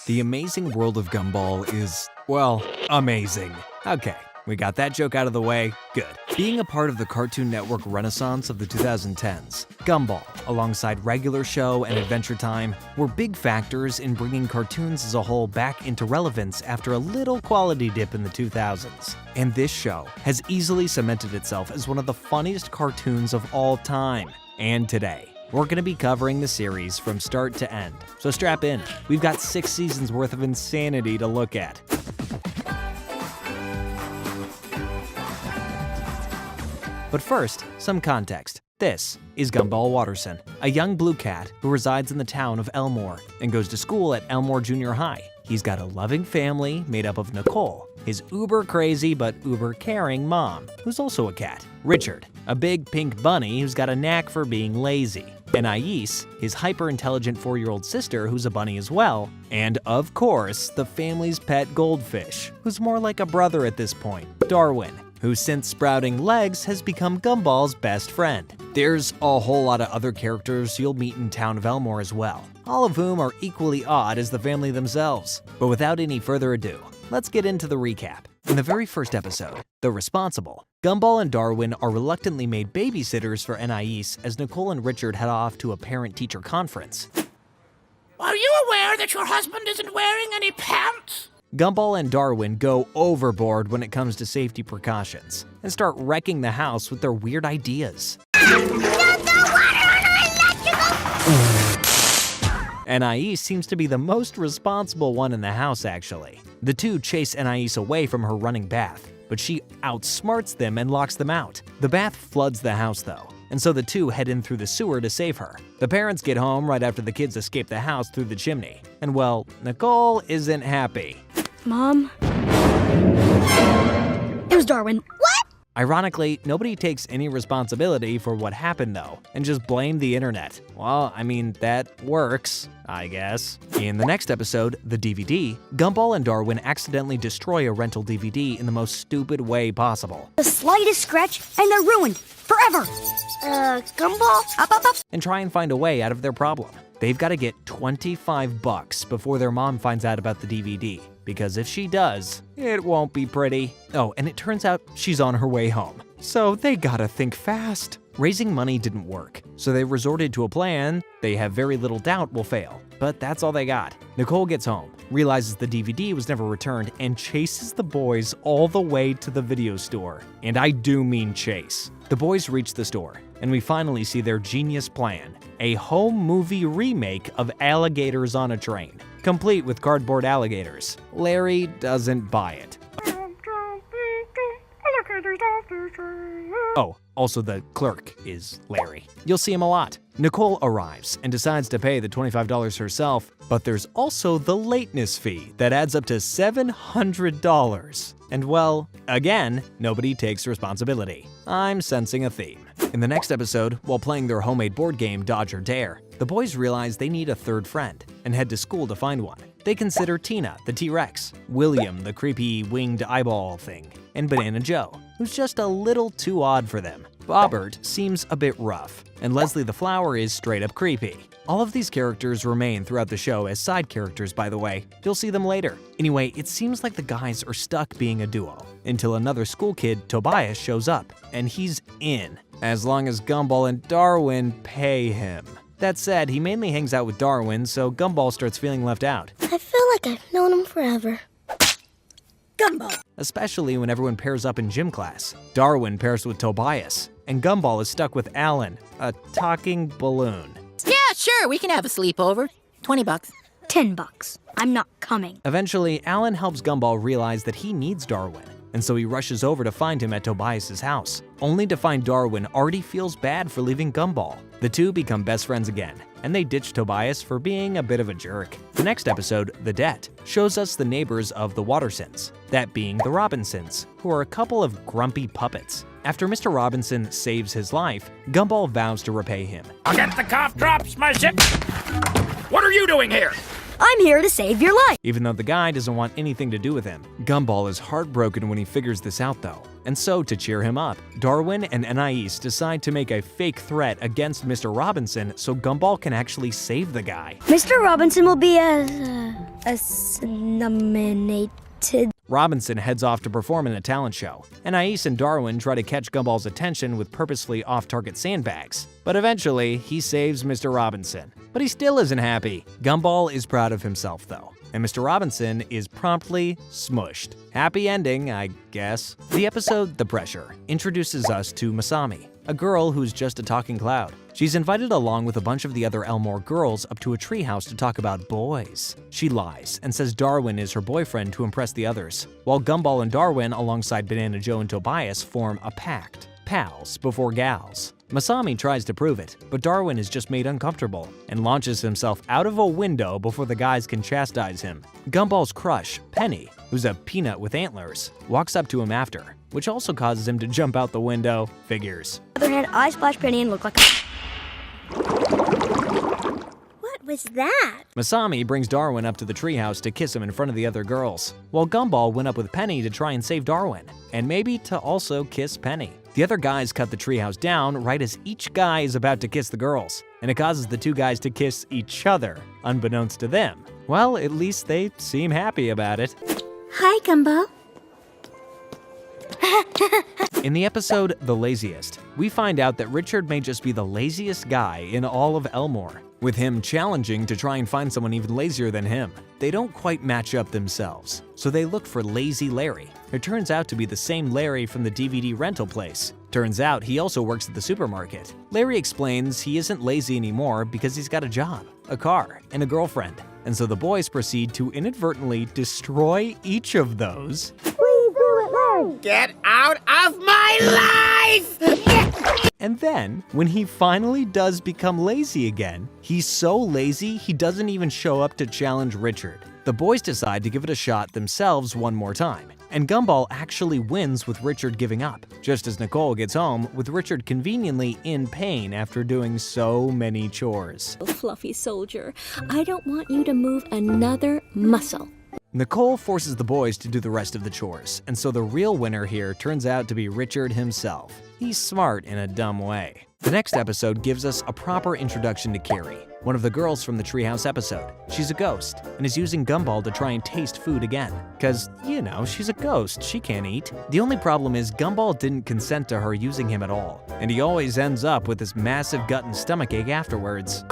The Amazing World of Gumball is, well, amazing. Okay, we got that joke out of the way. Good. Being a part of the Cartoon Network renaissance of the 2010s, Gumball, alongside Regular Show and Adventure Time, were big factors in bringing cartoons as a whole back into relevance after a little quality dip in the 2000s. And this show has easily cemented itself as one of the funniest cartoons of all time. And today, we're going to be covering the series from start to end. So strap in. We've got 6 seasons worth of insanity to look at. But first, some context. This is Gumball Watterson, a young blue cat who resides in the town of Elmore and goes to school at Elmore Junior High. He's got a loving family made up of Nicole, his uber-crazy but uber-caring mom, who's also a cat, Richard, a big pink bunny who's got a knack for being lazy, Anais, his hyper-intelligent 4-year-old sister who's a bunny as well, and of course, the family's pet goldfish, who's more like a brother at this point, Darwin, who since sprouting legs has become Gumball's best friend. There's a whole lot of other characters you'll meet in town of Elmore as well, all of whom are equally odd as the family themselves. But without any further ado, let's get into the recap. In the very first episode, The Responsible, Gumball and Darwin are reluctantly made babysitters for Anais as Nicole and Richard head off to a parent-teacher conference. Are you aware that your husband isn't wearing any pants? Gumball and Darwin go overboard when it comes to safety precautions and start wrecking the house with their weird ideas. Anais seems to be the most responsible one in the house, actually. The two chase Anais away from her running bath, but she outsmarts them and locks them out. The bath floods the house, though, and so the two head in through the sewer to save her. The parents get home right after the kids escape the house through the chimney. And well, Nicole isn't happy. Mom? It was Darwin. What? Ironically, nobody takes any responsibility for what happened though, and just blame the internet. Well, I mean, that works, I guess. In the next episode, the DVD, Gumball and Darwin accidentally destroy a rental DVD in the most stupid way possible. The slightest scratch and they're ruined. Forever. Gumball? Up. And try and find a way out of their problem. They've got to get $25 before their mom finds out about the DVD. Because if she does, it won't be pretty. Oh, and it turns out she's on her way home. So they gotta think fast. Raising money didn't work, so they resorted to a plan they have very little doubt will fail. But that's all they got. Nicole gets home, realizes the DVD was never returned, and chases the boys all the way to the video store. And I do mean chase. The boys reach the store, and we finally see their genius plan. A home movie remake of Alligators on a Train, complete with cardboard alligators. Larry doesn't buy it. Oh, also the clerk is Larry. You'll see him a lot. Nicole arrives and decides to pay the $25 herself, but there's also the lateness fee that adds up to $700. And well, again, nobody takes responsibility. I'm sensing a theme. In the next episode, while playing their homemade board game Dodge or Dare, the boys realize they need a third friend and head to school to find one. They consider Tina, the T-Rex, William, the creepy winged eyeball thing, and Banana Joe, who's just a little too odd for them. Bobbert seems a bit rough, and Leslie the Flower is straight up creepy. All of these characters remain throughout the show as side characters, by the way. You'll see them later. Anyway, it seems like the guys are stuck being a duo, until another school kid, Tobias, shows up, and he's in, as long as Gumball and Darwin pay him. That said, he mainly hangs out with Darwin, so Gumball starts feeling left out. I feel like I've known him forever. Gumball. Especially when everyone pairs up in gym class. Darwin pairs with Tobias, and Gumball is stuck with Alan, a talking balloon. Yeah, sure, we can have a sleepover. $20. $10. I'm not coming. Eventually, Alan helps Gumball realize that he needs Darwin, and so he rushes over to find him at Tobias's house, only to find Darwin already feels bad for leaving Gumball. The two become best friends again, and they ditch Tobias for being a bit of a jerk. The next episode, The Debt, shows us the neighbors of the Wattersons, that being the Robinsons, who are a couple of grumpy puppets. After Mr. Robinson saves his life, Gumball vows to repay him. I'll get the cough drops, my ship. What are you doing here? I'm here to save your life. even though the guy doesn't want anything to do with him. Gumball is heartbroken when he figures this out though. And so, to cheer him up, Darwin and Anais decide to make a fake threat against Mr. Robinson so Gumball can actually save the guy. Mr. Robinson will be nominated. Robinson heads off to perform in a talent show. Anais and Darwin try to catch Gumball's attention with purposefully off-target sandbags. But eventually, he saves Mr. Robinson. But he still isn't happy. Gumball is proud of himself though, and Mr. Robinson is promptly smushed. Happy ending, I guess. The episode The Pressure introduces us to Masami, a girl who's just a talking cloud. She's invited along with a bunch of the other Elmore girls up to a treehouse to talk about boys. She lies and says Darwin is her boyfriend to impress the others, while Gumball and Darwin, alongside Banana Joe and Tobias, form a pact. Pals before gals. Masami tries to prove it, but Darwin is just made uncomfortable and launches himself out of a window before the guys can chastise him. Gumball's crush, Penny, who's a peanut with antlers, walks up to him after, which also causes him to jump out the window. Figures. On the other hand, I splash Penny and look like a... What was that? Masami brings Darwin up to the treehouse to kiss him in front of the other girls, while Gumball went up with Penny to try and save Darwin, and maybe to also kiss Penny. The other guys cut the treehouse down right as each guy is about to kiss the girls, and it causes the two guys to kiss each other, unbeknownst to them. Well, at least they seem happy about it. Hi, Gumball. In the episode The Laziest, we find out that Richard may just be the laziest guy in all of Elmore, with him challenging to try and find someone even lazier than him. They don't quite match up themselves, so they look for Lazy Larry. It turns out to be the same Larry from the DVD rental place. Turns out he also works at the supermarket. Larry explains he isn't lazy anymore because he's got a job, a car, and a girlfriend. And so the boys proceed to inadvertently destroy each of those. Get out of my life! And then, when he finally does become lazy again, he's so lazy he doesn't even show up to challenge Richard. The boys decide to give it a shot themselves one more time, and Gumball actually wins with Richard giving up, just as Nicole gets home with Richard conveniently in pain after doing so many chores. Fluffy soldier, I don't want you to move another muscle. Nicole forces the boys to do the rest of the chores, and so the real winner here turns out to be Richard himself. He's smart in a dumb way. The next episode gives us a proper introduction to Carrie, one of the girls from the treehouse episode. She's a ghost, and is using Gumball to try and taste food again. Cause, you know, she's a ghost, she can't eat. The only problem is Gumball didn't consent to her using him at all, and he always ends up with this massive gut and stomach ache afterwards.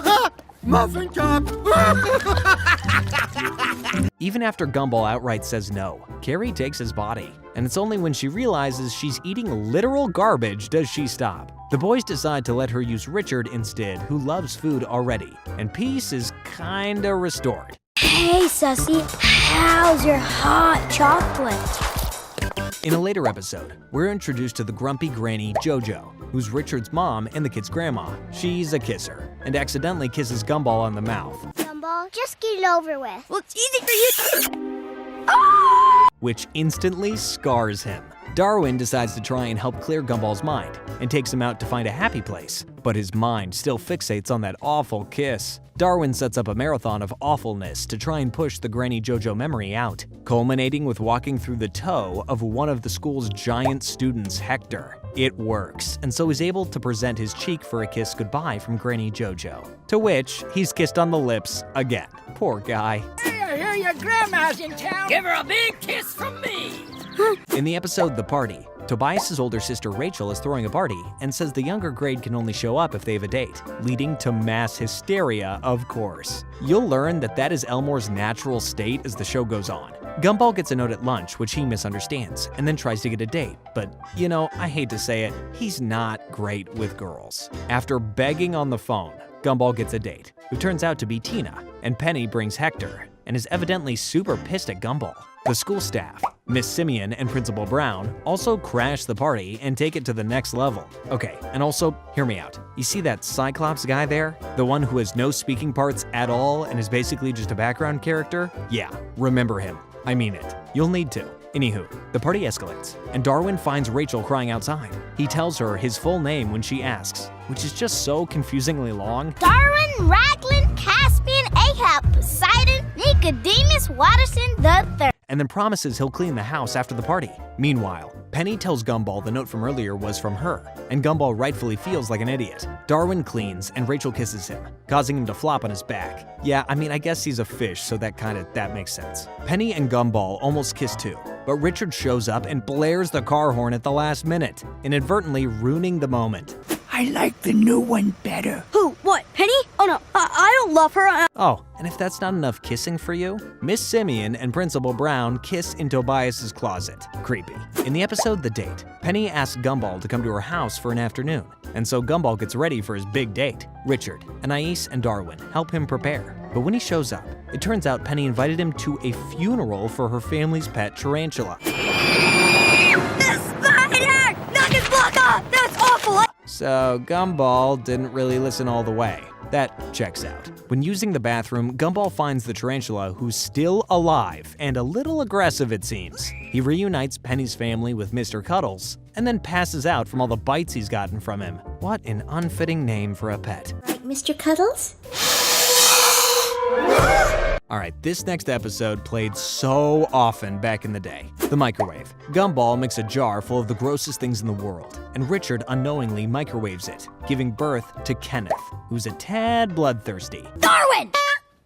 Muffin top! Even after Gumball outright says no, Carrie takes his body, and it's only when she realizes she's eating literal garbage does she stop. The boys decide to let her use Richard instead, who loves food already, and peace is kinda restored. Hey, Sussy, how's your hot chocolate? In a later episode, we're introduced to the grumpy granny JoJo, who's Richard's mom and the kid's grandma. She's a kisser, and accidentally kisses Gumball on the mouth. Gumball, just get it over with. Well, it's easy for you. Which instantly scars him. Darwin decides to try and help clear Gumball's mind, and takes him out to find a happy place, but his mind still fixates on that awful kiss. Darwin sets up a marathon of awfulness to try and push the Granny JoJo memory out, culminating with walking through the toe of one of the school's giant students, Hector. It works, and so he's able to present his cheek for a kiss goodbye from Granny JoJo, to which he's kissed on the lips again. Poor guy. Hey, I hear your grandma's in town. Give her a big kiss from me. In the episode The Party, Tobias' older sister Rachel is throwing a party and says the younger grade can only show up if they have a date, leading to mass hysteria, of course. You'll learn that that is Elmore's natural state as the show goes on. Gumball gets a note at lunch, which he misunderstands, and then tries to get a date, but, you know, I hate to say it, he's not great with girls. After begging on the phone, Gumball gets a date, who turns out to be Tina, and Penny brings Hector, and is evidently super pissed at Gumball. The school staff, Miss Simeon and Principal Brown, also crash the party and take it to the next level. Okay, and also, hear me out. You see that Cyclops guy there? The one who has no speaking parts at all and is basically just a background character? Yeah, remember him. I mean it. You'll need to. Anywho, the party escalates, and Darwin finds Rachel crying outside. He tells her his full name when she asks, which is just so confusingly long. Darwin, Raglan, Caspian, Ahab, Poseidon, Nicodemus Watterson III. and then promises he'll clean the house after the party. Meanwhile, Penny tells Gumball the note from earlier was from her, and Gumball rightfully feels like an idiot. Darwin cleans, and Rachel kisses him, causing him to flop on his back. Yeah, I guess he's a fish, so that makes sense. Penny and Gumball almost kiss too, but Richard shows up and blares the car horn at the last minute, inadvertently ruining the moment. I like the new one better. Who? What? Penny? Oh no, I don't love her. Oh, and if that's not enough kissing for you, Miss Simeon and Principal Brown kiss in Tobias's closet. Creepy. In the episode The Date, Penny asks Gumball to come to her house for an afternoon, and so Gumball gets ready for his big date. Richard, Anais, and Darwin help him prepare. But when he shows up, it turns out Penny invited him to a funeral for her family's pet tarantula. The spider! Knock his block off! That's awful! So Gumball didn't really listen all the way. That checks out. When using the bathroom, Gumball finds the tarantula, who's still alive and a little aggressive it seems. He reunites Penny's family with Mr. Cuddles, and then passes out from all the bites he's gotten from him. What an unfitting name for a pet. Right, Mr. Cuddles? Alright, this next episode played so often back in the day. The microwave. Gumball makes a jar full of the grossest things in the world, and Richard unknowingly microwaves it, giving birth to Kenneth, who's a tad bloodthirsty. Darwin!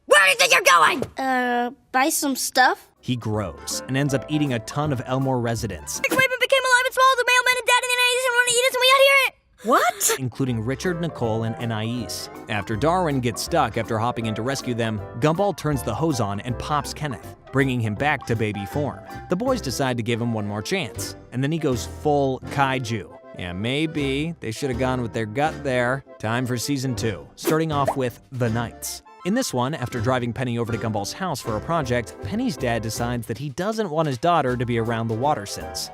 Where do you think you're going? Buy some stuff? He grows and ends up eating a ton of Elmore residents, Microwave became alive and swallowed the mailman and dad and the Anais and want to eat us and we out here. What? including Richard, Nicole, and Anais. After Darwin gets stuck after hopping in to rescue them, Gumball turns the hose on and pops Kenneth, bringing him back to baby form. The boys decide to give him one more chance, and then he goes full kaiju. Yeah, maybe they should have gone with their gut there. Time for season 2, starting off with The Knights. In this one, after driving Penny over to Gumball's house for a project, Penny's dad decides that he doesn't want his daughter to be around the Wattersons.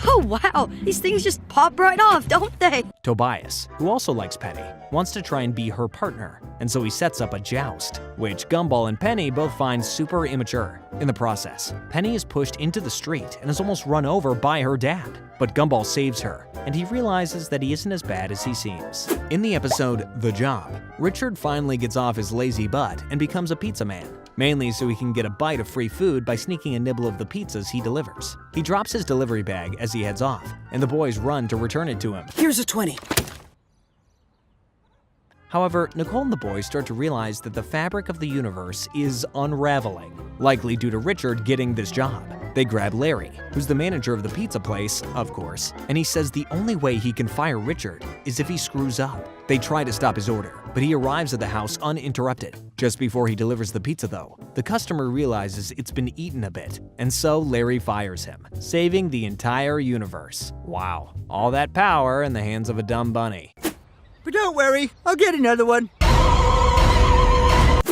Oh, wow. These things just pop right off, don't they? Tobias, who also likes Penny, wants to try and be her partner, and so he sets up a joust, which Gumball and Penny both find super immature. In the process, Penny is pushed into the street and is almost run over by her dad. But Gumball saves her, and he realizes that he isn't as bad as he seems. In the episode The Job, Richard finally gets off his lazy butt and becomes a pizza man, mainly so he can get a bite of free food by sneaking a nibble of the pizzas he delivers. He drops his delivery bag as he heads off, and the boys run to return it to him. Here's a 20. However, Nicole and the boys start to realize that the fabric of the universe is unraveling, likely due to Richard getting this job. They grab Larry, who's the manager of the pizza place, of course, and he says the only way he can fire Richard is if he screws up. They try to stop his order, but he arrives at the house uninterrupted. Just before he delivers the pizza though, the customer realizes it's been eaten a bit, and so Larry fires him, saving the entire universe. Wow, all that power in the hands of a dumb bunny. But don't worry, I'll get another one.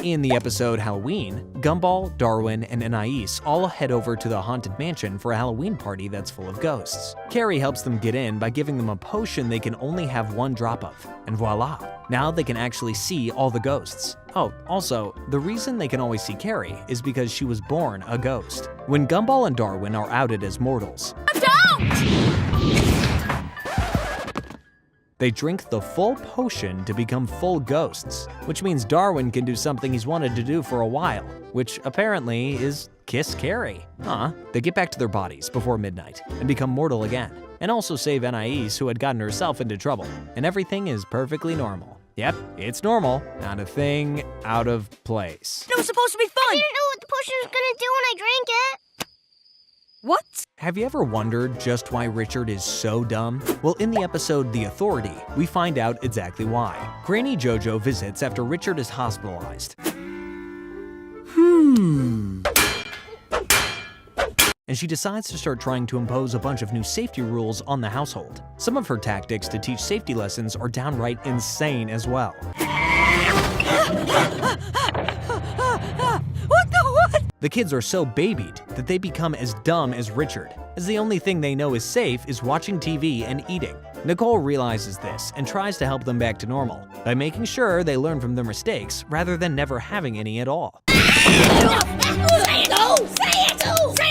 In the episode Halloween, Gumball, Darwin, and Anais all head over to the haunted mansion for a Halloween party that's full of ghosts. Carrie helps them get in by giving them a potion they can only have one drop of, and voila, now they can actually see all the ghosts. Oh, also, the reason they can always see Carrie is because she was born a ghost. When Gumball and Darwin are outed as mortals, they drink the full potion to become full ghosts, which means Darwin can do something he's wanted to do for a while, which apparently is kiss Carrie. They get back to their bodies before midnight and become mortal again, and also save Anais, who had gotten herself into trouble, and everything is perfectly normal. Yep, it's normal, not a thing out of place. It was supposed to be fun. I didn't know what the potion was gonna do when I drank it. What? Have you ever wondered just why Richard is so dumb? Well, in the episode The Authority, we find out exactly why. Granny Jojo visits after Richard is hospitalized. And she decides to start trying to impose a bunch of new safety rules on the household. Some of her tactics to teach safety lessons are downright insane as well. What? The kids are so babied that they become as dumb as Richard, as the only thing they know is safe is watching TV and eating. Nicole realizes this and tries to help them back to normal by making sure they learn from their mistakes rather than never having any at all. Say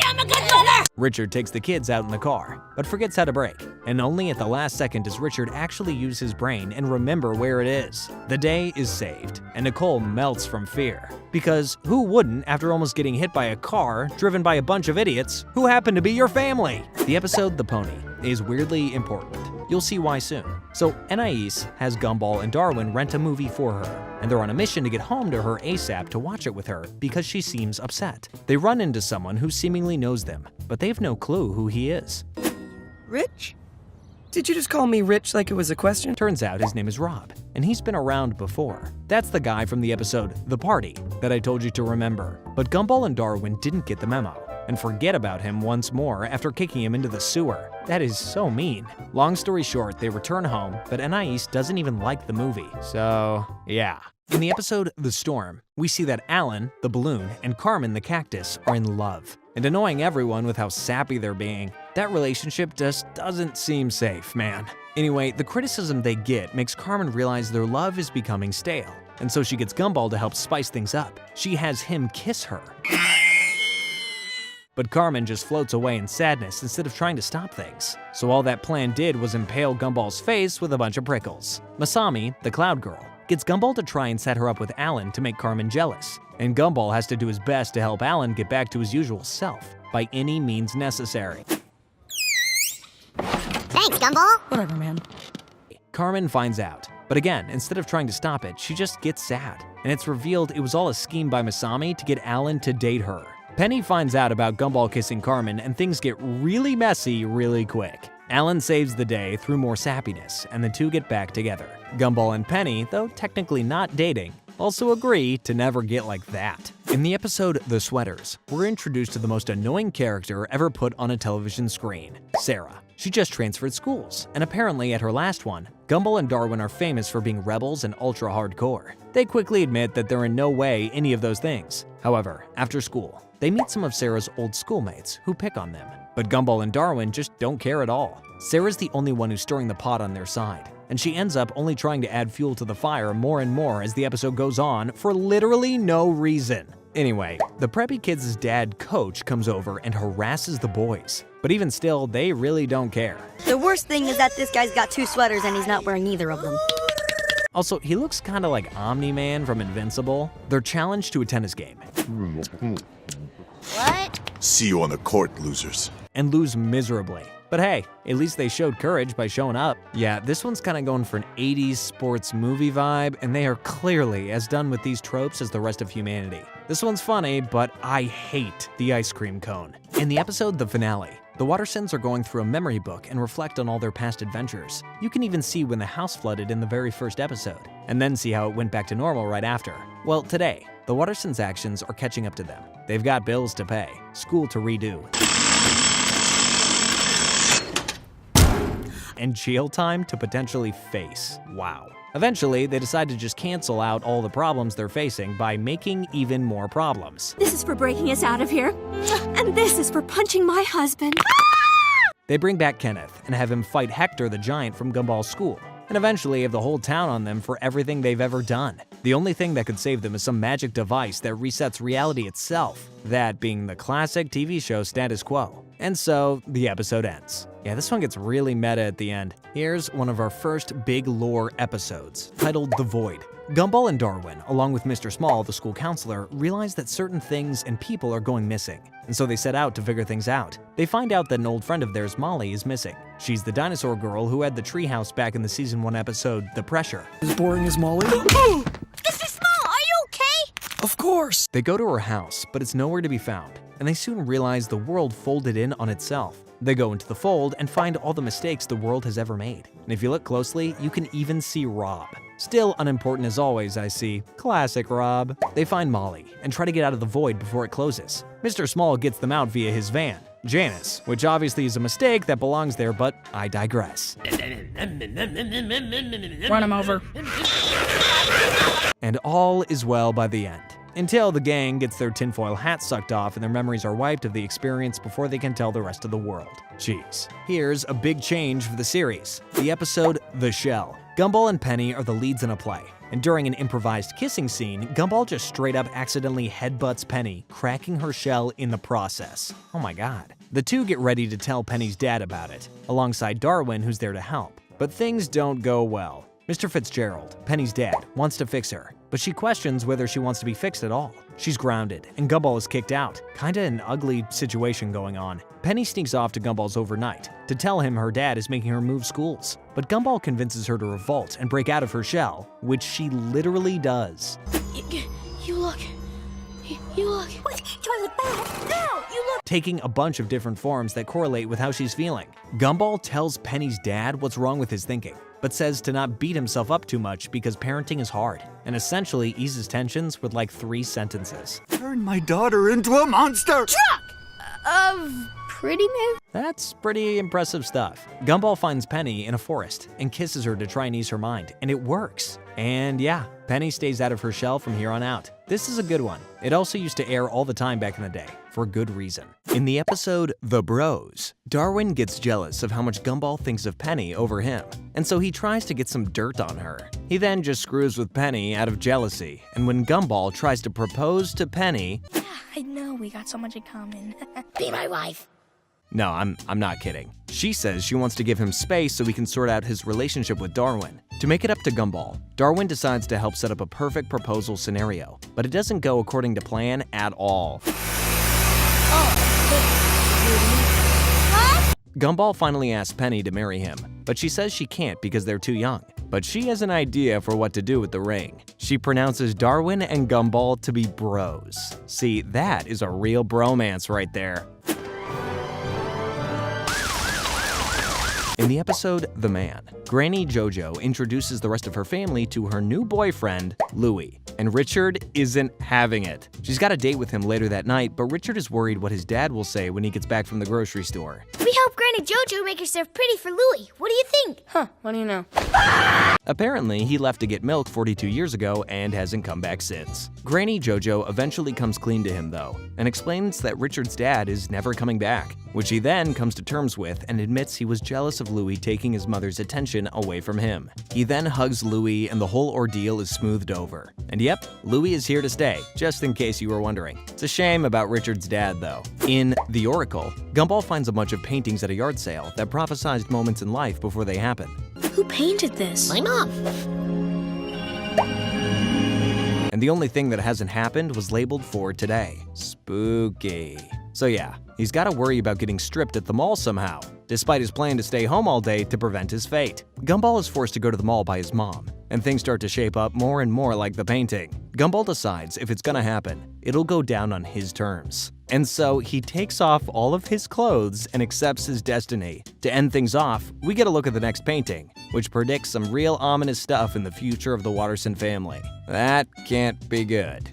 I'm a good mother! Richard takes the kids out in the car, but forgets how to brake. And only at the last second does Richard actually use his brain and remember where it is. The day is saved, and Nicole melts from fear. Because who wouldn't after almost getting hit by a car driven by a bunch of idiots who happen to be your family? The episode The Pony is weirdly important. You'll see why soon. So Anais has Gumball and Darwin rent a movie for her, and they're on a mission to get home to her ASAP to watch it with her because she seems upset. They run into someone who seemingly knows them, but they have no clue who he is. Rich? Did you just call me Rich like it was a question? Turns out his name is Rob, and he's been around before. That's the guy from the episode The Party that I told you to remember. But Gumball and Darwin didn't get the memo and forget about him once more after kicking him into the sewer. That is so mean. Long story short, they return home, but Anais doesn't even like the movie. So, yeah. In the episode The Storm, we see that Alan, the balloon, and Carmen, the cactus, are in love, and annoying everyone with how sappy they're being. That relationship just doesn't seem safe, man. Anyway, the criticism they get makes Carmen realize their love is becoming stale, and so she gets Gumball to help spice things up. She has him kiss her. But Carmen just floats away in sadness instead of trying to stop things. So all that plan did was impale Gumball's face with a bunch of prickles. Masami, the cloud girl, gets Gumball to try and set her up with Alan to make Carmen jealous. And Gumball has to do his best to help Alan get back to his usual self by any means necessary. Thanks, Gumball. Whatever, man. Carmen finds out. But again, instead of trying to stop it, she just gets sad. And it's revealed it was all a scheme by Masami to get Alan to date her. Penny finds out about Gumball kissing Carmen, and things get really messy really quick. Alan saves the day through more sappiness, and the two get back together. Gumball and Penny, though technically not dating, also agree to never get like that. In the episode The Sweaters, we're introduced to the most annoying character ever put on a television screen, Sarah. She just transferred schools, and apparently at her last one, Gumball and Darwin are famous for being rebels and ultra-hardcore. They quickly admit that they're in no way any of those things. However, after school, they meet some of Sarah's old schoolmates who pick on them. But Gumball and Darwin just don't care at all. Sarah's the only one who's stirring the pot on their side, and she ends up only trying to add fuel to the fire more and more as the episode goes on for literally no reason. Anyway, the preppy kids' dad, Coach, comes over and harasses the boys. But even still, they really don't care. The worst thing is that this guy's got 2 sweaters and he's not wearing either of them. Also, he looks kinda like Omni-Man from Invincible. They're challenged to a tennis game. What? See you on the court, losers. And lose miserably. But hey, at least they showed courage by showing up. Yeah, this one's kind of going for an 80s sports movie vibe, and they are clearly as done with these tropes as the rest of humanity. This one's funny, but I hate the ice cream cone. In the episode The Finale, the Wattersons are going through a memory book and reflect on all their past adventures. You can even see when the house flooded in the very first episode, and then see how it went back to normal right after. Well, today, the Wattersons' actions are catching up to them. They've got bills to pay, school to redo, and jail time to potentially face. Wow. Eventually, they decide to just cancel out all the problems they're facing by making even more problems. This is for breaking us out of here. And this is for punching my husband. They bring back Kenneth and have him fight Hector the Giant from Gumball's school, and eventually have the whole town on them for everything they've ever done. The only thing that could save them is some magic device that resets reality itself, that being the classic TV show status quo. And so, the episode ends. Yeah, this one gets really meta at the end. Here's one of our first big lore episodes, titled The Void. Gumball and Darwin, along with Mr. Small, the school counselor, realize that certain things and people are going missing, and so they set out to figure things out. They find out that an old friend of theirs, Molly, is missing. She's the dinosaur girl who had the treehouse back in the season 1 episode, The Pressure. As boring as Molly? Mr. Small, are you okay? Of course! They go to her house, but it's nowhere to be found, and they soon realize the world folded in on itself. They go into the fold and find all the mistakes the world has ever made. And if you look closely, you can even see Rob. Still unimportant as always, I see. Classic Rob. They find Molly and try to get out of the void before it closes. Mr. Small gets them out via his van, Janice, which obviously is a mistake that belongs there, but I digress. Run him over. And all is well by the end. Until the gang gets their tinfoil hats sucked off and their memories are wiped of the experience before they can tell the rest of the world. Jeez. Here's a big change for the series. The episode The Shell. Gumball and Penny are the leads in a play, and during an improvised kissing scene, Gumball just straight up accidentally headbutts Penny, cracking her shell in the process. Oh my god. The two get ready to tell Penny's dad about it, alongside Darwin, who's there to help. But things don't go well. Mr. Fitzgerald, Penny's dad, wants to fix her, but she questions whether she wants to be fixed at all. She's grounded, and Gumball is kicked out. Kinda an ugly situation going on. Penny sneaks off to Gumball's overnight to tell him her dad is making her move schools. But Gumball convinces her to revolt and break out of her shell, which she literally does. You look Toilet bad. No, you look. Taking a bunch of different forms that correlate with how she's feeling. Gumball tells Penny's dad what's wrong with his thinking, but says to not beat himself up too much because parenting is hard, and essentially eases tensions with like 3 sentences. Turn my daughter into a monster! of prettiness. That's pretty impressive stuff. Gumball finds Penny in a forest and kisses her to try and ease her mind, and it works. And yeah, Penny stays out of her shell from here on out. This is a good one. It also used to air all the time back in the day, for good reason. In the episode The Bros, Darwin gets jealous of how much Gumball thinks of Penny over him, and so he tries to get some dirt on her. He then just screws with Penny out of jealousy, and when Gumball tries to propose to Penny, I know we got so much in common. Be my wife. no, I'm not kidding. She says she wants to give him space so he can sort out his relationship with Darwin. To make it up to Gumball, Darwin decides to help set up a perfect proposal scenario, but it doesn't go according to plan at all. Gumball finally asks Penny to marry him, but she says she can't because they're too young. But she has an idea for what to do with the ring. She pronounces Darwin and Gumball to be bros. See, that is a real bromance right there. In the episode The Man, Granny JoJo introduces the rest of her family to her new boyfriend, Louie, and Richard isn't having it. She's got a date with him later that night, but Richard is worried what his dad will say when he gets back from the grocery store. We helped Granny JoJo make herself pretty for Louie. What do you think? Huh, what do you know? Apparently, he left to get milk 42 years ago and hasn't come back since. Granny JoJo eventually comes clean to him, though, and explains that Richard's dad is never coming back, which he then comes to terms with and admits he was jealous of Louie taking his mother's attention away from him. He then hugs Louie and the whole ordeal is smoothed over. And yep, Louie is here to stay, just in case you were wondering. It's a shame about Richard's dad, though. In The Oracle, Gumball finds a bunch of paintings at a yard sale that prophesized moments in life before they happen. Who painted this? My mom. And the only thing that hasn't happened was labeled for today. Spooky. So yeah, he's got to worry about getting stripped at the mall somehow, despite his plan to stay home all day to prevent his fate. Gumball is forced to go to the mall by his mom, and things start to shape up more and more like the painting. Gumball decides if it's gonna happen, it'll go down on his terms. And so he takes off all of his clothes and accepts his destiny. To end things off, we get a look at the next painting, which predicts some real ominous stuff in the future of the Watterson family. That can't be good.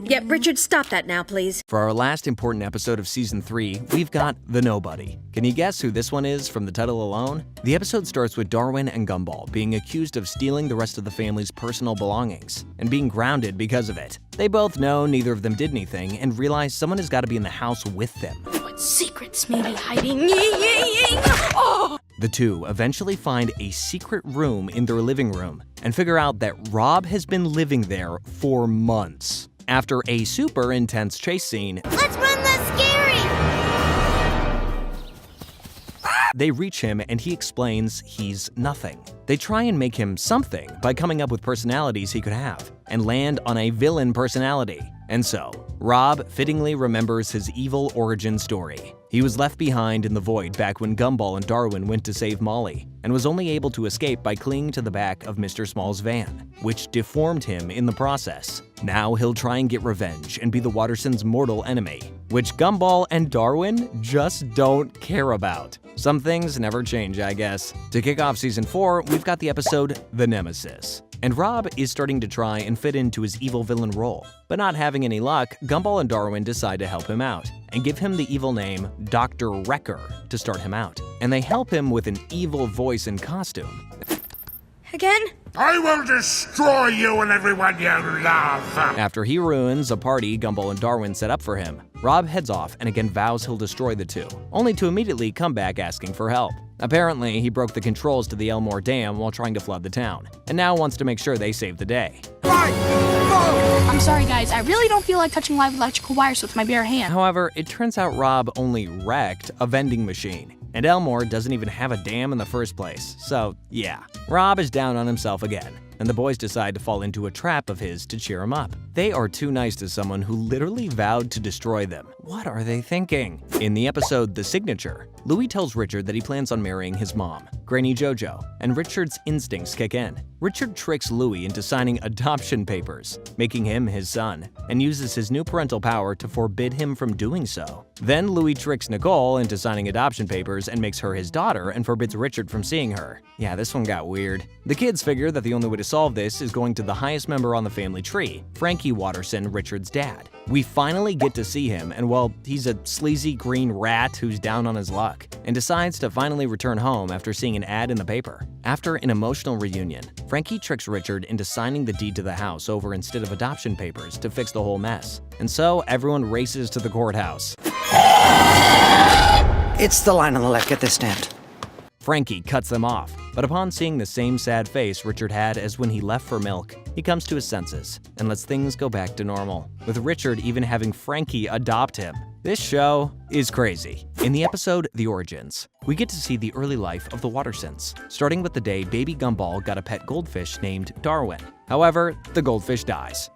Yeah, Richard, stop that now, please. For our last important episode of Season 3, we've got The Nobody. Can you guess who this one is from the title alone? The episode starts with Darwin and Gumball being accused of stealing the rest of the family's personal belongings and being grounded because of it. They both know neither of them did anything and realize someone has got to be in the house with them. What secrets may be hiding? Oh! The two eventually find a secret room in their living room and figure out that Rob has been living there for months. After a super intense chase scene, Let's run the scary! they reach him and he explains he's nothing. They try and make him something by coming up with personalities he could have and land on a villain personality. And so, Rob fittingly remembers his evil origin story. He was left behind in the void back when Gumball and Darwin went to save Molly, and was only able to escape by clinging to the back of Mr. Small's van, which deformed him in the process. Now he'll try and get revenge and be the Wattersons' mortal enemy, which Gumball and Darwin just don't care about. Some things never change, I guess. To kick off Season 4, we've got the episode The Nemesis. And Rob is starting to try and fit into his evil villain role. But not having any luck, Gumball and Darwin decide to help him out and give him the evil name Dr. Wrecker to start him out. And they help him with an evil voice and costume. Again? I will destroy you and everyone you love! After he ruins a party Gumball and Darwin set up for him, Rob heads off and again vows he'll destroy the two, only to immediately come back asking for help. Apparently, he broke the controls to the Elmore Dam while trying to flood the town, and now wants to make sure they save the day. I'm sorry, guys. I really don't feel like touching live electrical wires with my bare hand. However, it turns out Rob only wrecked a vending machine, and Elmore doesn't even have a dam in the first place. So, yeah, Rob is down on himself again, and the boys decide to fall into a trap of his to cheer him up. They are too nice to someone who literally vowed to destroy them. What are they thinking? In the episode The Signature, Louis tells Richard that he plans on marrying his mom, Granny JoJo, and Richard's instincts kick in. Richard tricks Louis into signing adoption papers, making him his son, and uses his new parental power to forbid him from doing so. Then Louis tricks Nicole into signing adoption papers and makes her his daughter and forbids Richard from seeing her. Yeah, this one got weird. The kids figure that the only way to solve this is going to the highest member on the family tree, Frankie Watterson, Richard's dad. We finally get to see him, and well, he's a sleazy green rat who's down on his luck, and decides to finally return home after seeing an ad in the paper. After an emotional reunion, Frankie tricks Richard into signing the deed to the house over instead of adoption papers to fix the whole mess. And so everyone races to the courthouse. It's the line on the left. Get this stamped. Frankie cuts them off, but upon seeing the same sad face Richard had as when he left for milk, he comes to his senses and lets things go back to normal, with Richard even having Frankie adopt him. This show is crazy. In the episode The Origins, we get to see the early life of the Wattersons, starting with the day baby Gumball got a pet goldfish named Darwin. However, the goldfish dies.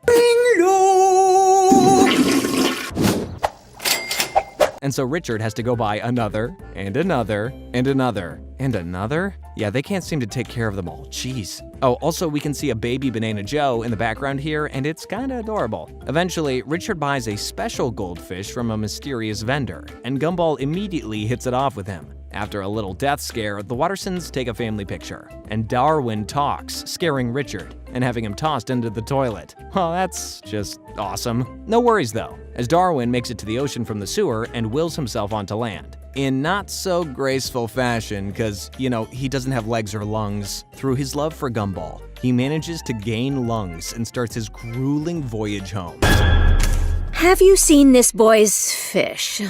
And so Richard has to go buy another, and another, and another, and another? Yeah, they can't seem to take care of them all, jeez. Oh, also we can see a baby Banana Joe in the background here, and it's kinda adorable. Eventually, Richard buys a special goldfish from a mysterious vendor, and Gumball immediately hits it off with him. After a little death scare, the Wattersons take a family picture, and Darwin talks, scaring Richard, and having him tossed into the toilet. Well, that's just awesome. No worries though, as Darwin makes it to the ocean from the sewer and wills himself onto land. In not so graceful fashion, cause, you know, he doesn't have legs or lungs. Through his love for Gumball, he manages to gain lungs and starts his grueling voyage home. Have you seen this boy's fish?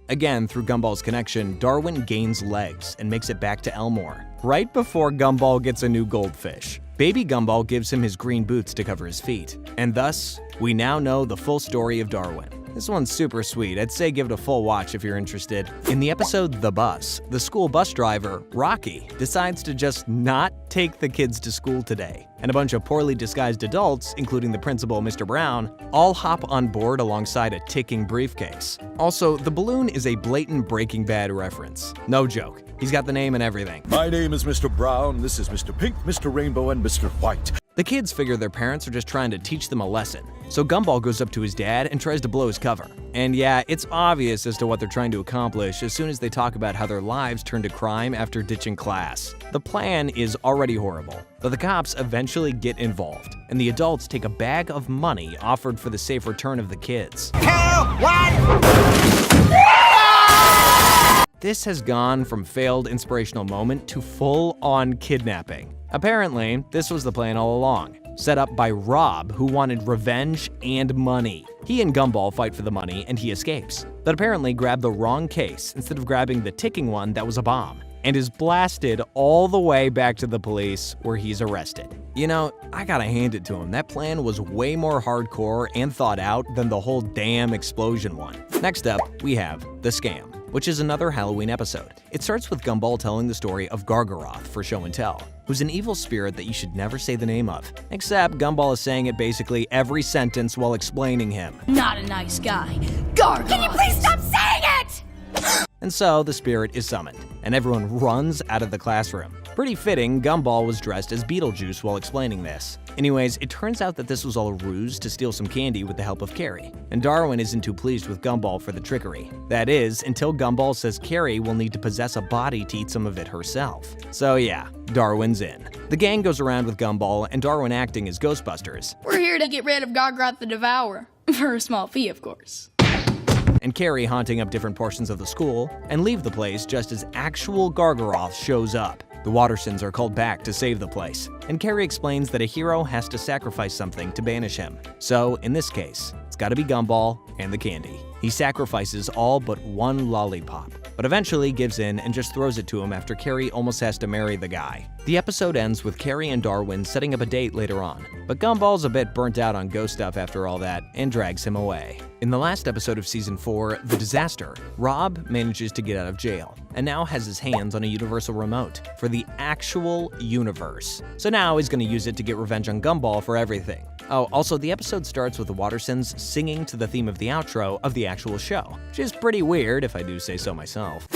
Again, through Gumball's connection, Darwin gains legs and makes it back to Elmore, right before Gumball gets a new goldfish. Baby Gumball gives him his green boots to cover his feet, and thus, we now know the full story of Darwin. This one's super sweet. I'd say give it a full watch if you're interested. In the episode The Bus, the school bus driver, Rocky, decides to just not take the kids to school today. And a bunch of poorly disguised adults, including the principal, Mr. Brown, all hop on board alongside a ticking briefcase. Also, the balloon is a blatant Breaking Bad reference. No joke. He's got the name and everything. My name is Mr. Brown, this is Mr. Pink, Mr. Rainbow, and Mr. White. The kids figure their parents are just trying to teach them a lesson. So Gumball goes up to his dad and tries to blow his cover. And yeah, it's obvious as to what they're trying to accomplish as soon as they talk about how their lives turned to crime after ditching class. The plan is already horrible, but the cops eventually get involved, and the adults take a bag of money offered for the safe return of the kids. This has gone from failed inspirational moment to full-on kidnapping. Apparently, this was the plan all along, set up by Rob, who wanted revenge and money. He and Gumball fight for the money and he escapes, but apparently grabbed the wrong case instead of grabbing the ticking one that was a bomb, and is blasted all the way back to the police where he's arrested. You know, I gotta hand it to him, that plan was way more hardcore and thought out than the whole damn explosion one. Next up, we have The Scam, which is another Halloween episode. It starts with Gumball telling the story of Gargaroth for show and tell, who's an evil spirit that you should never say the name of. Except Gumball is saying it basically every sentence while explaining him. Not a nice guy. Gargoyle. Can you please stop saying it? And so the spirit is summoned, and everyone runs out of the classroom. Pretty fitting, Gumball was dressed as Beetlejuice while explaining this. Anyways, it turns out that this was all a ruse to steal some candy with the help of Carrie, and Darwin isn't too pleased with Gumball for the trickery. That is, until Gumball says Carrie will need to possess a body to eat some of it herself. So yeah, Darwin's in. The gang goes around with Gumball and Darwin acting as Ghostbusters. We're here to get rid of Gargoth the Devourer. For a small fee, of course. And Carrie haunting up different portions of the school, and leave the place just as actual Gargaroth shows up. The Wattersons are called back to save the place, and Carrie explains that a hero has to sacrifice something to banish him. So, in this case, it's gotta be Gumball and the candy. He sacrifices all but one lollipop, but eventually gives in and just throws it to him after Carrie almost has to marry the guy. The episode ends with Carrie and Darwin setting up a date later on, but Gumball's a bit burnt out on ghost stuff after all that and drags him away. In the last episode of Season 4, The Disaster, Rob manages to get out of jail and now has his hands on a universal remote for the actual universe. So now he's going to use it to get revenge on Gumball for everything. Oh, also the episode starts with the Wattersons singing to the theme of the outro of the actual show, which is pretty weird if I do say so myself.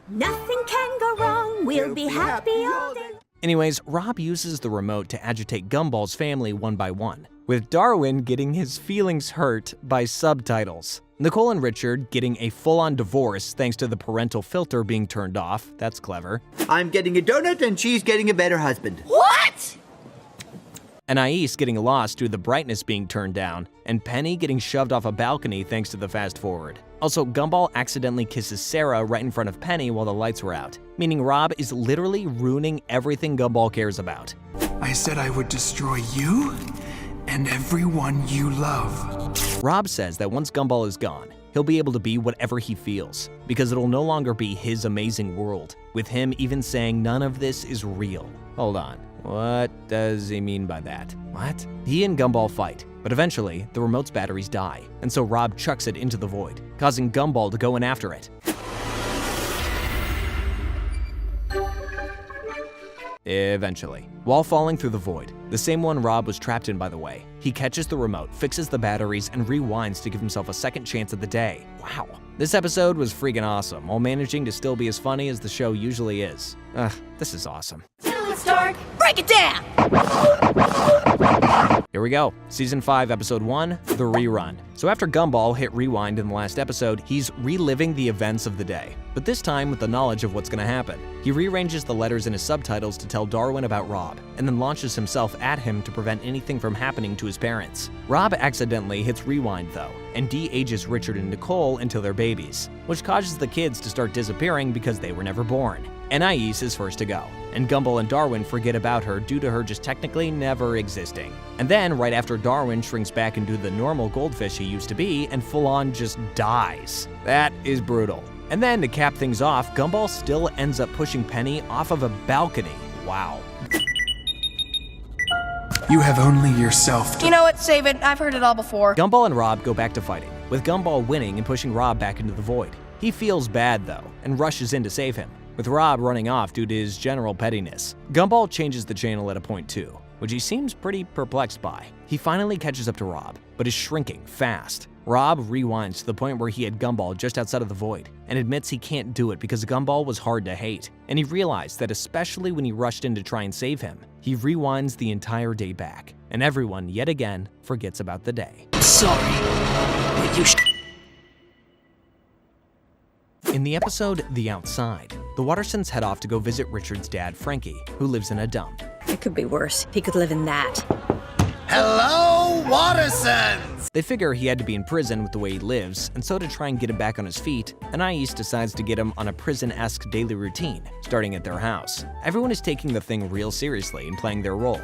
Nothing can go wrong, we'll be happy all day. Anyways, Rob uses the remote to agitate Gumball's family one by one, with Darwin getting his feelings hurt by subtitles. Nicole and Richard getting a full-on divorce thanks to the parental filter being turned off. That's clever. I'm getting a donut and she's getting a better husband. What? Anais getting lost due to the brightness being turned down, and Penny getting shoved off a balcony thanks to the fast forward. Also, Gumball accidentally kisses Sarah right in front of Penny while the lights were out, meaning Rob is literally ruining everything Gumball cares about. I said I would destroy you and everyone you love. Rob says that once Gumball is gone, he'll be able to be whatever he feels, because it'll no longer be his amazing world, with him even saying none of this is real. Hold on. What does he mean by that? What? He and Gumball fight, but eventually, the remote's batteries die, and so Rob chucks it into the void, causing Gumball to go in after it. Eventually, while falling through the void, the same one Rob was trapped in by the way, he catches the remote, fixes the batteries, and rewinds to give himself a second chance at the day. Wow. This episode was freaking awesome, while managing to still be as funny as the show usually is. This is awesome. Break it down! Here we go. Season 5, Episode 1, The Rerun. So after Gumball hit rewind in the last episode, he's reliving the events of the day, but this time with the knowledge of what's gonna happen. He rearranges the letters in his subtitles to tell Darwin about Rob, and then launches himself at him to prevent anything from happening to his parents. Rob accidentally hits rewind though, and de-ages Richard and Nicole until they're babies, which causes the kids to start disappearing because they were never born. Anais is first to go, and Gumball and Darwin forget about her due to her just technically never existing. And then, right after Darwin shrinks back into the normal goldfish he used to be and full-on just dies. That is brutal. And then, to cap things off, Gumball still ends up pushing Penny off of a balcony. Wow. You have only yourself to— You know what? Save it. I've heard it all before. Gumball and Rob go back to fighting, with Gumball winning and pushing Rob back into the void. He feels bad, though, and rushes in to save him, with Rob running off due to his general pettiness. Gumball changes the channel at a point too, which he seems pretty perplexed by. He finally catches up to Rob, but is shrinking fast. Rob rewinds to the point where he had Gumball just outside of the void, and admits he can't do it because Gumball was hard to hate. And he realized that especially when he rushed in to try and save him, he rewinds the entire day back, and everyone yet again forgets about the day. Sorry, but you In the episode The Outside, the Wattersons head off to go visit Richard's dad, Frankie, who lives in a dump. It could be worse. He could live in that. Hello, Wattersons! They figure he had to be in prison with the way he lives, and so to try and get him back on his feet, Anais decides to get him on a prison-esque daily routine, starting at their house. Everyone is taking the thing real seriously and playing their role.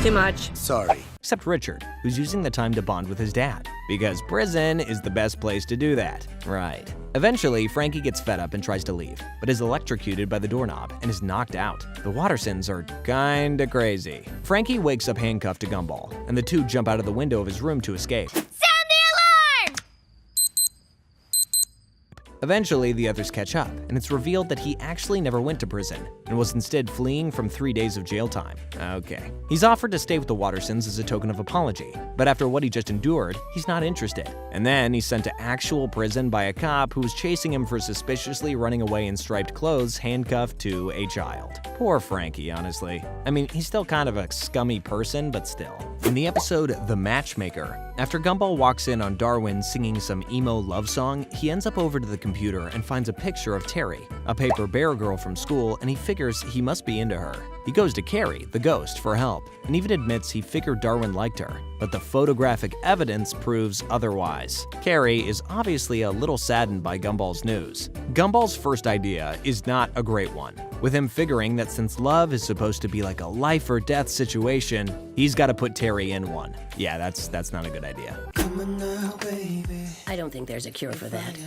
Too much. Sorry. Except Richard, who's using the time to bond with his dad, because prison is the best place to do that. Right. Eventually, Frankie gets fed up and tries to leave, but is electrocuted by the doorknob and is knocked out. The Wattersons are kinda crazy. Frankie wakes up handcuffed to Gumball, and the two jump out of the window of his room to escape. Eventually, the others catch up, and it's revealed that he actually never went to prison, and was instead fleeing from 3 days of jail time. Okay. He's offered to stay with the Wattersons as a token of apology, but after what he just endured, he's not interested. And then he's sent to actual prison by a cop who was chasing him for suspiciously running away in striped clothes, handcuffed to a child. Poor Frankie, honestly. I mean, he's still kind of a scummy person, but still. In the episode The Matchmaker, after Gumball walks in on Darwin singing some emo love song, he ends up over to the computer and finds a picture of Terry, a paper bear girl from school, and he figures he must be into her. He goes to Carrie, the ghost, for help, and even admits he figured Darwin liked her, but the photographic evidence proves otherwise. Carrie is obviously a little saddened by Gumball's news. Gumball's first idea is not a great one, with him figuring that since love is supposed to be like a life or death situation, he's got to put Terry in one. Yeah, that's not a good idea. I don't think there's a cure for that.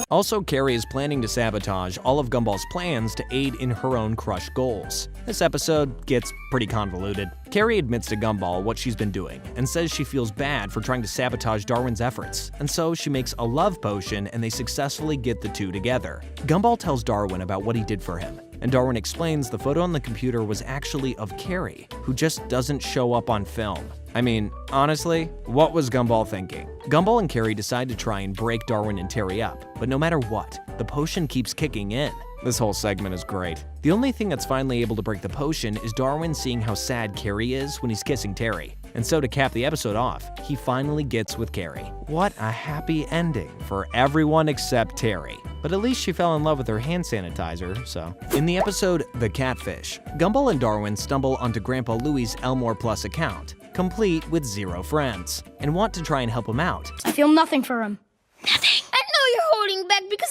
Also, Carrie is planning to sabotage all of Gumball's plans to aid in her own crushed goals. This episode gets pretty convoluted. Carrie admits to Gumball what she's been doing and says she feels bad for trying to sabotage Darwin's efforts, and so she makes a love potion and they successfully get the two together. Gumball tells Darwin about what he did for him, and Darwin explains the photo on the computer was actually of Carrie, who just doesn't show up on film. I mean, honestly, what was Gumball thinking? Gumball and Carrie decide to try and break Darwin and Terry up, but no matter what, the potion keeps kicking in. This whole segment is great. The only thing that's finally able to break the potion is Darwin seeing how sad Carrie is when he's kissing Terry. And so to cap the episode off, he finally gets with Carrie. What a happy ending for everyone except Terry. But at least she fell in love with her hand sanitizer, so. In the episode The Catfish, Gumball and Darwin stumble onto Grandpa Louie's Elmore Plus account, complete with 0 friends, and want to try and help him out. I feel nothing for him. Nothing. I know you're holding back because...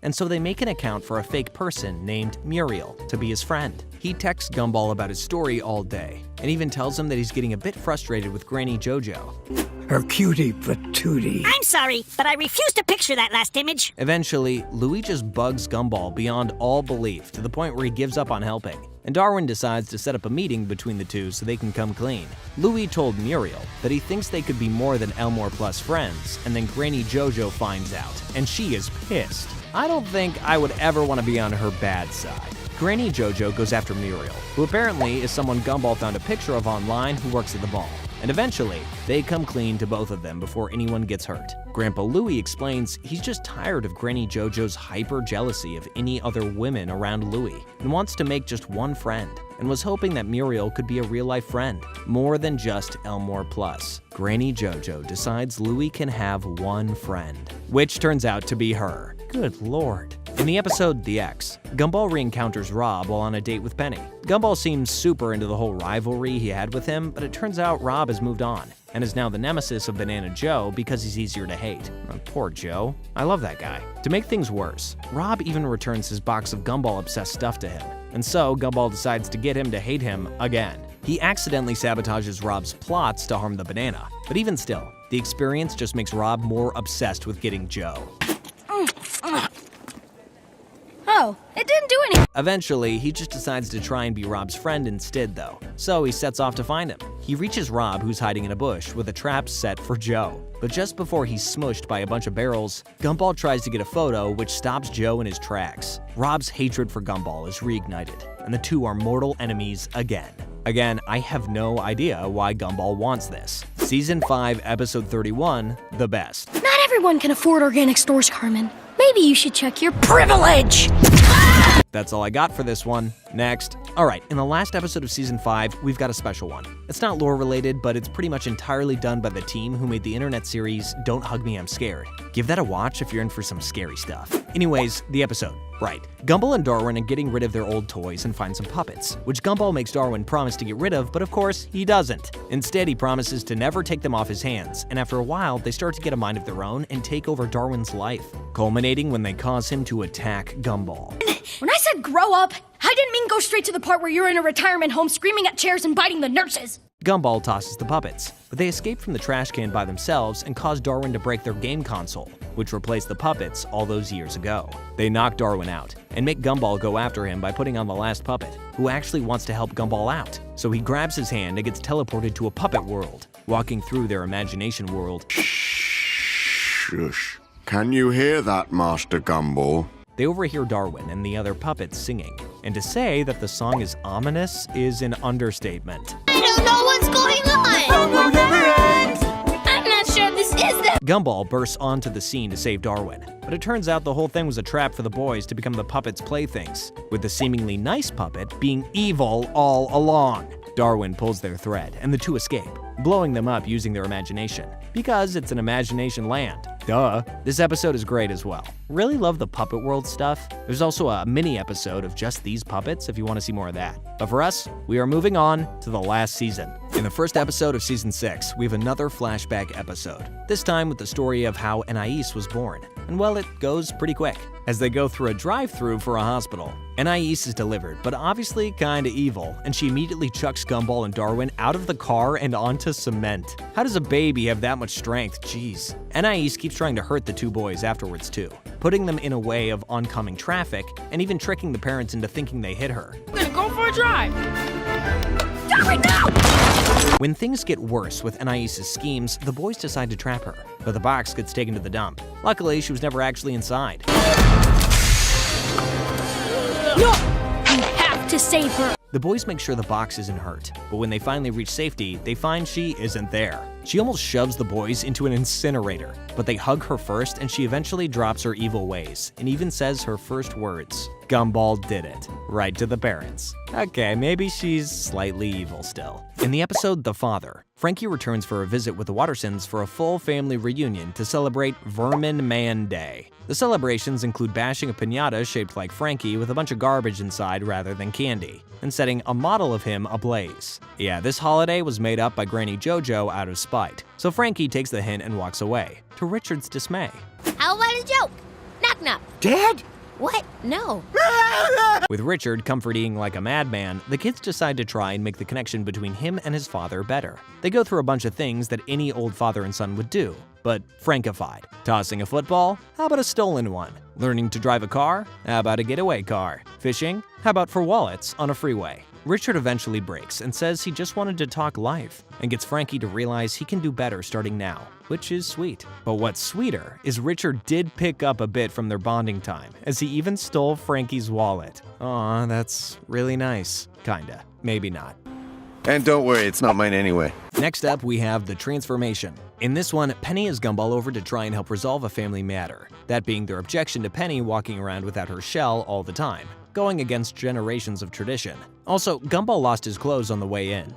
And so they make an account for a fake person named Muriel to be his friend. He texts Gumball about his story all day, and even tells him that he's getting a bit frustrated with Granny JoJo. Her cutie patootie. I'm sorry, but I refuse to picture that last image. Eventually, Louie just bugs Gumball beyond all belief to the point where he gives up on helping, and Darwin decides to set up a meeting between the two so they can come clean. Louie told Muriel that he thinks they could be more than Elmore Plus friends, and then Granny JoJo finds out, and she is pissed. I don't think I would ever want to be on her bad side. Granny JoJo goes after Muriel, who apparently is someone Gumball found a picture of online who works at the ball. And eventually, they come clean to both of them before anyone gets hurt. Grandpa Louie explains he's just tired of Granny JoJo's hyper jealousy of any other women around Louie and wants to make just one friend, and was hoping that Muriel could be a real-life friend, more than just Elmore Plus. Granny JoJo decides Louie can have one friend, which turns out to be her. Good lord. In the episode The X, Gumball re-encounters Rob while on a date with Penny. Gumball seems super into the whole rivalry he had with him, but it turns out Rob has moved on and is now the nemesis of Banana Joe because he's easier to hate. Poor Joe. I love that guy. To make things worse, Rob even returns his box of Gumball-obsessed stuff to him, and so Gumball decides to get him to hate him again. He accidentally sabotages Rob's plots to harm the banana, but even still, the experience just makes Rob more obsessed with getting Joe. Oh, it didn't do anything. Eventually, he just decides to try and be Rob's friend instead, though. So he sets off to find him. He reaches Rob, who's hiding in a bush, with a trap set for Joe. But just before he's smushed by a bunch of barrels, Gumball tries to get a photo, which stops Joe in his tracks. Rob's hatred for Gumball is reignited, and the two are mortal enemies again. Again, I have no idea why Gumball wants this. Season 5, Episode 31, The Best. Not everyone can afford organic stores, Carmen. Maybe you should check your privilege. That's all I got for this one. Next. Alright, in the last episode of Season 5, we've got a special one. It's not lore related, but it's pretty much entirely done by the team who made the internet series Don't Hug Me, I'm Scared. Give that a watch if you're in for some scary stuff. Anyways, the episode. Right. Gumball and Darwin are getting rid of their old toys and find some puppets, which Gumball makes Darwin promise to get rid of, but of course, he doesn't. Instead, he promises to never take them off his hands, and after a while, they start to get a mind of their own and take over Darwin's life, culminating when they cause him to attack Gumball. When I said grow up, I didn't mean go straight to the part where you're in a retirement home screaming at chairs and biting the nurses. Gumball tosses the puppets, but they escape from the trash can by themselves and cause Darwin to break their game console, which replaced the puppets all those years ago. They knock Darwin out and make Gumball go after him by putting on the last puppet, who actually wants to help Gumball out. So he grabs his hand and gets teleported to a puppet world, walking through their imagination world. Shush. Can you hear that, Master Gumball? They overhear Darwin and the other puppets singing, and to say that the song is ominous is an understatement. I don't know what's going on. I'm not sure this is the... Gumball bursts onto the scene to save Darwin, but it turns out the whole thing was a trap for the boys to become the puppets' playthings, with the seemingly nice puppet being evil all along. Darwin pulls their thread, and the two escape, blowing them up using their imagination, because it's an imagination land. Duh. This episode is great as well. Really love the Puppet World stuff. There's also a mini episode of just these puppets if you want to see more of that. But for us, we are moving on to the last season. In the first episode of Season 6, we have another flashback episode, this time with the story of how Anais was born. And well, it goes pretty quick. As they go through a drive-thru for a hospital, Anais is delivered, but obviously kinda evil, and she immediately chucks Gumball and Darwin out of the car and onto cement. How does a baby have that much strength? Jeez. Anais keeps trying to hurt the two boys afterwards too, putting them in a way of oncoming traffic and even tricking the parents into thinking they hit her. I'm gonna go for a drive. Darwin, no! When things get worse with Anais' schemes, the boys decide to trap her, but the box gets taken to the dump. Luckily, she was never actually inside. No! You have to save her! The boys make sure the box isn't hurt, but when they finally reach safety, they find she isn't there. She almost shoves the boys into an incinerator, but they hug her first and she eventually drops her evil ways and even says her first words. Gumball did it. Right to the parents. Okay, maybe she's slightly evil still. In the episode The Father, Frankie returns for a visit with the Wattersons for a full family reunion to celebrate Vermin Man Day. The celebrations include bashing a piñata shaped like Frankie with a bunch of garbage inside rather than candy, and setting a model of him ablaze. Yeah, this holiday was made up by Granny JoJo out of spite, so Frankie takes the hint and walks away, to Richard's dismay. How about a joke? Knock knock. Dad? What? No. With Richard comforting like a madman, the kids decide to try and make the connection between him and his father better. They go through a bunch of things that any old father and son would do, but Frankified. Tossing a football? How about a stolen one? Learning to drive a car? How about a getaway car? Fishing? How about for wallets on a freeway? Richard eventually breaks and says he just wanted to talk life, and gets Frankie to realize he can do better starting now, which is sweet. But what's sweeter is Richard did pick up a bit from their bonding time, as he even stole Frankie's wallet. Aw, that's really nice. Kinda. Maybe not. And don't worry, it's not mine anyway. Next up, we have the transformation. In this one, Penny has Gumball over to try and help resolve a family matter, that being their objection to Penny walking around without her shell all the time, going against generations of tradition. Also, Gumball lost his clothes on the way in.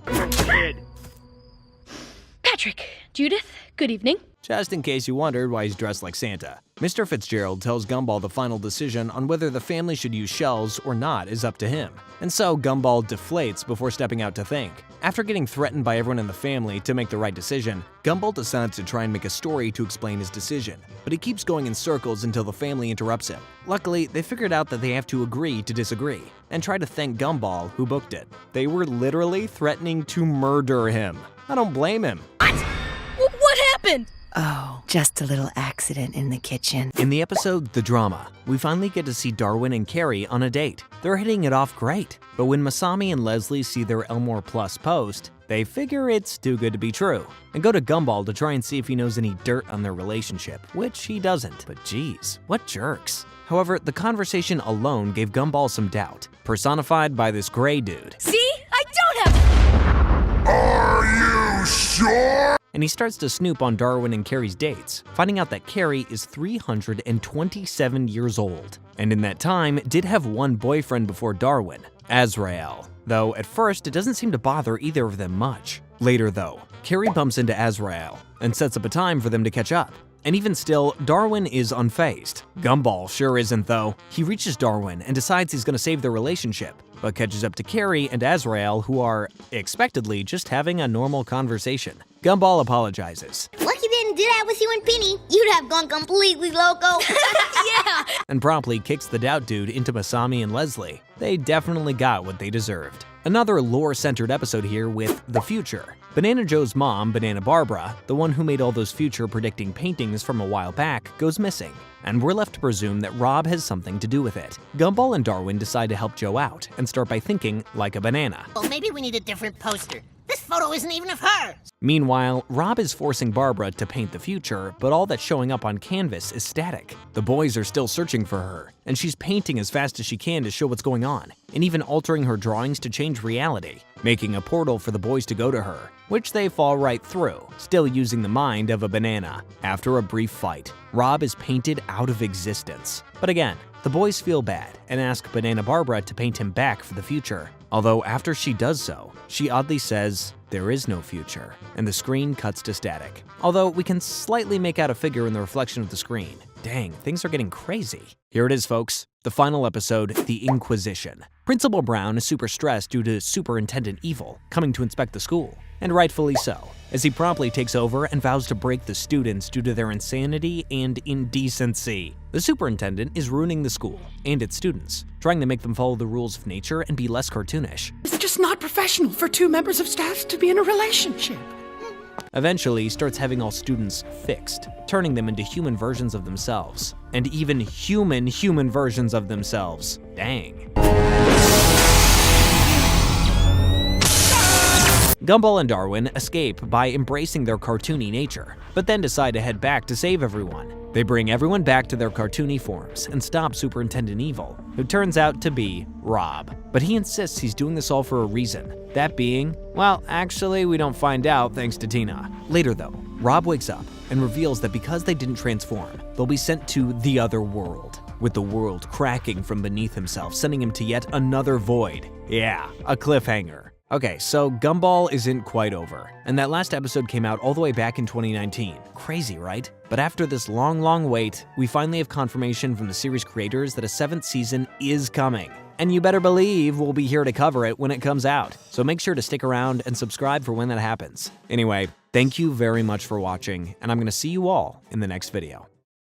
Patrick, Judith, good evening. Just in case you wondered why he's dressed like Santa. Mr. Fitzgerald tells Gumball the final decision on whether the family should use shells or not is up to him. And so Gumball deflates before stepping out to think. After getting threatened by everyone in the family to make the right decision, Gumball decides to try and make a story to explain his decision. But he keeps going in circles until the family interrupts him. Luckily, they figured out that they have to agree to disagree, and try to thank Gumball, who booked it. They were literally threatening to murder him. I don't blame him. What happened? Oh, just a little accident in the kitchen. In the episode The Drama, we finally get to see Darwin and Carrie on a date. They're hitting it off great, but when Masami and Leslie see their Elmore Plus post, they figure it's too good to be true, and go to Gumball to try and see if he knows any dirt on their relationship, which he doesn't. But geez, what jerks. However, the conversation alone gave Gumball some doubt, personified by this gray dude. See? I don't have... Are you sure? And he starts to snoop on Darwin and Carrie's dates, finding out that Carrie is 327 years old, and in that time did have one boyfriend before Darwin, Azrael. Though at first it doesn't seem to bother either of them much. Later though, Carrie bumps into Azrael and sets up a time for them to catch up. And even still, Darwin is unfazed. Gumball sure isn't though. He reaches Darwin and decides he's gonna save their relationship, but catches up to Carrie and Azrael, who are, expectedly, just having a normal conversation. Gumball apologizes. Lucky didn't do that with you and Penny. You'd have gone completely loco. Yeah! And promptly kicks the doubt dude into Masami and Leslie. They definitely got what they deserved. Another lore-centered episode here with the future. Banana Joe's mom, Banana Barbara, the one who made all those future-predicting paintings from a while back, goes missing, and we're left to presume that Rob has something to do with it. Gumball and Darwin decide to help Joe out, and start by thinking like a banana. Well, maybe we need a different poster. This photo isn't even of her. Meanwhile, Rob is forcing Barbara to paint the future, but all that's showing up on canvas is static. The boys are still searching for her, and she's painting as fast as she can to show what's going on, and even altering her drawings to change reality, making a portal for the boys to go to her, which they fall right through, still using the mind of a banana. After a brief fight, Rob is painted out of existence. But again, the boys feel bad and ask Banana Barbara to paint him back for the future. Although after she does so, she oddly says, "There is no future," and the screen cuts to static. Although we can slightly make out a figure in the reflection of the screen. Dang, things are getting crazy. Here it is, folks. The final episode, The Inquisition. Principal Brown is super stressed due to Superintendent Evil coming to inspect the school, and rightfully so, as he promptly takes over and vows to break the students due to their insanity and indecency. The superintendent is ruining the school and its students, trying to make them follow the rules of nature and be less cartoonish. It's just not professional for two members of staff to be in a relationship. Eventually, he starts having all students fixed, turning them into human versions of themselves. And even human versions of themselves. Dang. Gumball and Darwin escape by embracing their cartoony nature, but then decide to head back to save everyone. They bring everyone back to their cartoony forms and stop Superintendent Evil, who turns out to be Rob. But he insists he's doing this all for a reason. That being, well, actually, we don't find out thanks to Tina. Later though, Rob wakes up and reveals that because they didn't transform, they'll be sent to the other world, with the world cracking from beneath himself, sending him to yet another void. Yeah, a cliffhanger. Okay, so Gumball isn't quite over, and that last episode came out all the way back in 2019. Crazy, right? But after this long wait, we finally have confirmation from the series creators that a 7th season is coming. And you better believe we'll be here to cover it when it comes out. So make sure to stick around and subscribe for when that happens. Anyway, thank you very much for watching, and I'm gonna see you all in the next video.